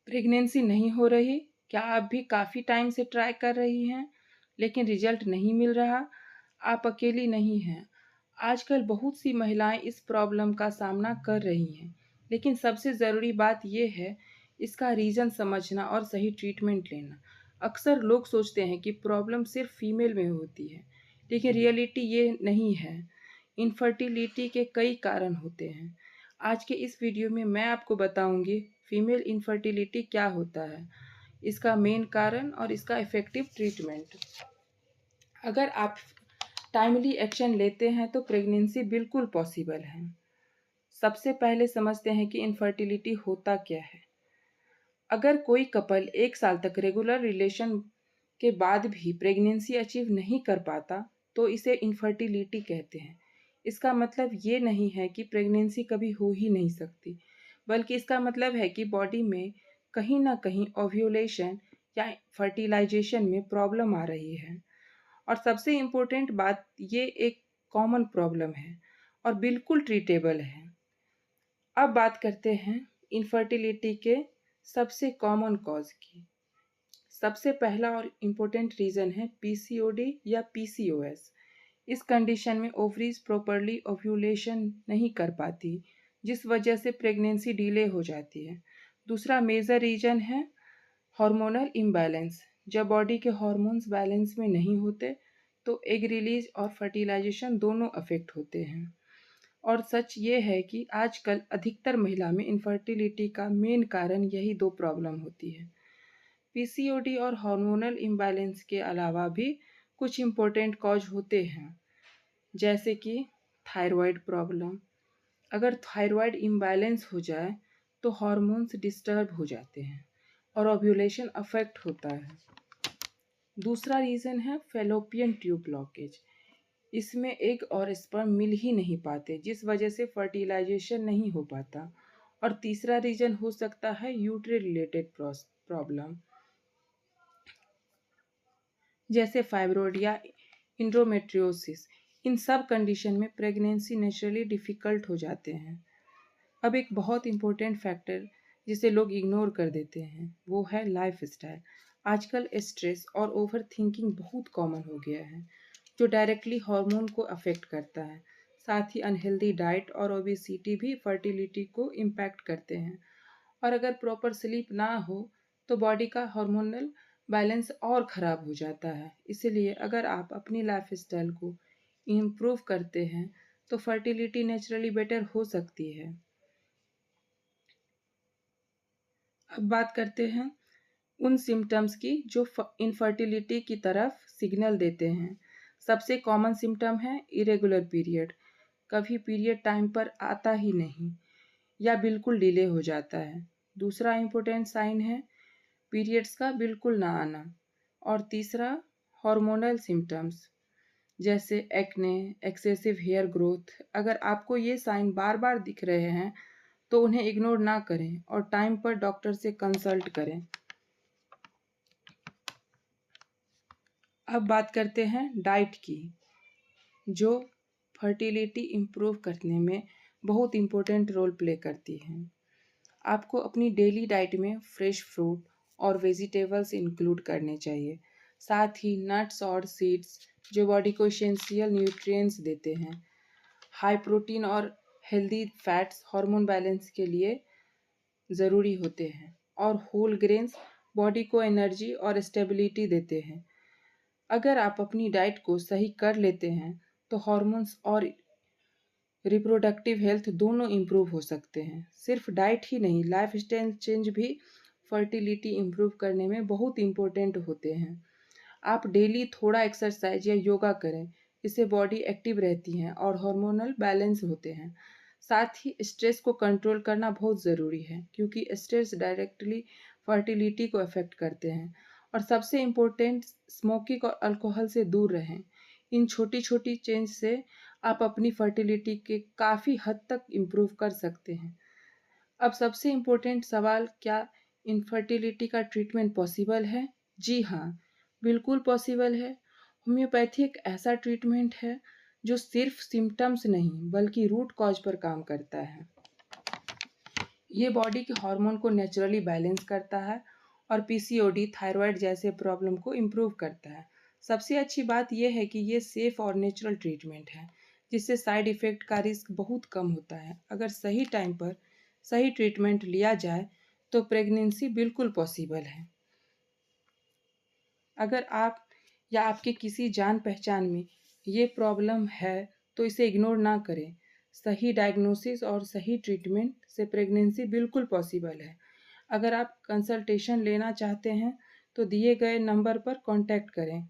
Pregnancy नहीं हो रही? क्या आप भी काफ़ी टाइम से ट्राई कर रही हैं लेकिन रिजल्ट नहीं मिल रहा? आप अकेली नहीं हैं। आजकल बहुत सी महिलाएं इस प्रॉब्लम का सामना कर रही हैं, लेकिन सबसे ज़रूरी बात यह है इसका रीज़न समझना और सही ट्रीटमेंट लेना। अक्सर लोग सोचते हैं कि प्रॉब्लम सिर्फ फीमेल में होती है, लेकिन रियलिटी ये नहीं है। इनफर्टिलिटी के कई कारण होते हैं। आज के इस वीडियो में मैं आपको बताऊंगी फीमेल इनफर्टिलिटी क्या होता है, इसका मेन कारण और इसका इफ़ेक्टिव ट्रीटमेंट। अगर आप टाइमली एक्शन लेते हैं तो प्रेगनेंसी बिल्कुल पॉसिबल है। सबसे पहले समझते हैं कि इनफर्टिलिटी होता क्या है। अगर कोई कपल 1 साल तक रेगुलर रिलेशन के बाद भी प्रेगनेंसी अचीव नहीं कर पाता तो इसे इनफर्टिलिटी कहते हैं। इसका मतलब ये नहीं है कि प्रेगनेंसी कभी हो ही नहीं सकती, बल्कि इसका मतलब है कि बॉडी में कहीं ना कहीं ओव्यूलेशन या फर्टिलाइजेशन में प्रॉब्लम आ रही है। और सबसे इम्पोर्टेंट बात, ये एक कॉमन प्रॉब्लम है और बिल्कुल ट्रीटेबल है। अब बात करते हैं इनफर्टिलिटी के सबसे कॉमन कॉज की। सबसे पहला और इम्पोर्टेंट रीज़न है पीसीओडी या पीसीओएस। इस कंडीशन में ओवरीज प्रॉपरली ओव्यूलेशन नहीं कर पाती, जिस वजह से प्रेगनेंसी डिले हो जाती है। दूसरा मेजर रीजन है हार्मोनल इम्बैलेंस। जब बॉडी के हार्मोन्स बैलेंस में नहीं होते तो एग रिलीज और फर्टिलाइजेशन दोनों अफेक्ट होते हैं। और सच ये है कि आजकल अधिकतर महिला में इनफर्टिलिटी का मेन कारण यही दो प्रॉब्लम होती है। पीसीओडी और हार्मोनल इम्बैलेंस के अलावा भी कुछ इम्पोर्टेंट कॉज होते हैं, जैसे कि थायराइड प्रॉब्लम। अगर थायराइड इम्बैलेंस हो जाए तो हार्मोन्स डिस्टर्ब हो जाते हैं और ओव्यूलेशन अफेक्ट होता है। दूसरा रीज़न है फेलोपियन ट्यूब ब्लॉकेज। इसमें एग और स्पर्म मिल ही नहीं पाते, जिस वजह से फर्टिलाइजेशन नहीं हो पाता। और तीसरा रीज़न हो सकता है यूट्री रिलेटेड प्रॉब्लम, जैसे फाइब्रोइड या इंडोमेट्रियोसिस। इन सब कंडीशन में प्रेगनेंसी नेचुरली डिफ़िकल्ट हो जाते हैं। अब एक बहुत इम्पोर्टेंट फैक्टर जिसे लोग इग्नोर कर देते हैं वो है लाइफस्टाइल। आजकल स्ट्रेस और ओवर थिंकिंग बहुत कॉमन हो गया है, जो डायरेक्टली हार्मोन को अफेक्ट करता है। साथ ही अनहेल्दी डाइट और ओबेसिटी भी फर्टिलिटी को इम्पैक्ट करते हैं। और अगर प्रॉपर स्लीप ना हो तो बॉडी का हार्मोनल बैलेंस और ख़राब हो जाता है। इसीलिए अगर आप अपनी लाइफस्टाइल को इम्प्रूव करते हैं तो फर्टिलिटी नेचुरली बेटर हो सकती है। अब बात करते हैं उन सिम्टम्स की जो इनफर्टिलिटी की तरफ सिग्नल देते हैं। सबसे कॉमन सिम्टम है इरेगुलर पीरियड। कभी पीरियड टाइम पर आता ही नहीं या बिल्कुल डिले हो जाता है। दूसरा इम्पोर्टेंट साइन है पीरियड्स का बिल्कुल ना आना। और तीसरा हार्मोनल सिम्टम्स, जैसे एक्ने, एक्सेसिव हेयर ग्रोथ। अगर आपको ये साइन बार बार दिख रहे हैं तो उन्हें इग्नोर ना करें और टाइम पर डॉक्टर से कंसल्ट करें। अब बात करते हैं डाइट की, जो फर्टिलिटी इम्प्रूव करने में बहुत इम्पोर्टेंट रोल प्ले करती है। आपको अपनी डेली डाइट में फ्रेश फ्रूट और वेजिटेबल्स इंक्लूड करने चाहिए। साथ ही नट्स और सीड्स जो बॉडी को एसेंशियल न्यूट्रिएंट्स देते हैं। हाई प्रोटीन और हेल्दी फैट्स हार्मोन बैलेंस के लिए ज़रूरी होते हैं। और होल ग्रेन्स बॉडी को एनर्जी और स्टेबिलिटी देते हैं। अगर आप अपनी डाइट को सही कर लेते हैं तो हार्मोन्स और रिप्रोडक्टिव हेल्थ दोनों इम्प्रूव हो सकते हैं। सिर्फ डाइट ही नहीं, लाइफ स्टाइल चेंज भी फर्टिलिटी इम्प्रूव करने में बहुत इम्पोर्टेंट होते हैं। आप डेली थोड़ा एक्सरसाइज या योगा करें, इससे बॉडी एक्टिव रहती है और हार्मोनल बैलेंस होते हैं। साथ ही स्ट्रेस को कंट्रोल करना बहुत ज़रूरी है, क्योंकि स्ट्रेस डायरेक्टली फर्टिलिटी को अफेक्ट करते हैं। और सबसे इम्पोर्टेंट, स्मोकिंग और अल्कोहल से दूर रहें। इन छोटी छोटी चेंज से आप अपनी फर्टिलिटी के काफ़ी हद तक इम्प्रूव कर सकते हैं। अब सबसे इम्पोर्टेंट सवाल, क्या इनफर्टिलिटी का ट्रीटमेंट पॉसिबल है? जी हाँ, बिल्कुल पॉसिबल है। होम्योपैथी एक ऐसा ट्रीटमेंट है जो सिर्फ सिम्टम्स नहीं बल्कि रूट कॉज पर काम करता है। ये बॉडी के हार्मोन को नेचुरली बैलेंस करता है और पीसीओडी, थायराइड जैसे प्रॉब्लम को इम्प्रूव करता है। सबसे अच्छी बात यह है कि ये सेफ और नेचुरल ट्रीटमेंट है, जिससे साइड इफ़ेक्ट का रिस्क बहुत कम होता है। अगर सही टाइम पर सही ट्रीटमेंट लिया जाए तो प्रेगनेंसी बिल्कुल पॉसिबल है। अगर आप या आपके किसी जान पहचान में ये प्रॉब्लम है तो इसे इग्नोर ना करें। सही डायग्नोसिस और सही ट्रीटमेंट से प्रेगनेंसी बिल्कुल पॉसिबल है। अगर आप कंसल्टेशन लेना चाहते हैं तो दिए गए नंबर पर कांटेक्ट करें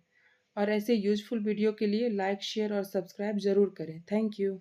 और ऐसे यूजफुल वीडियो के लिए लाइक, शेयर और सब्सक्राइब ज़रूर करें। Thank you.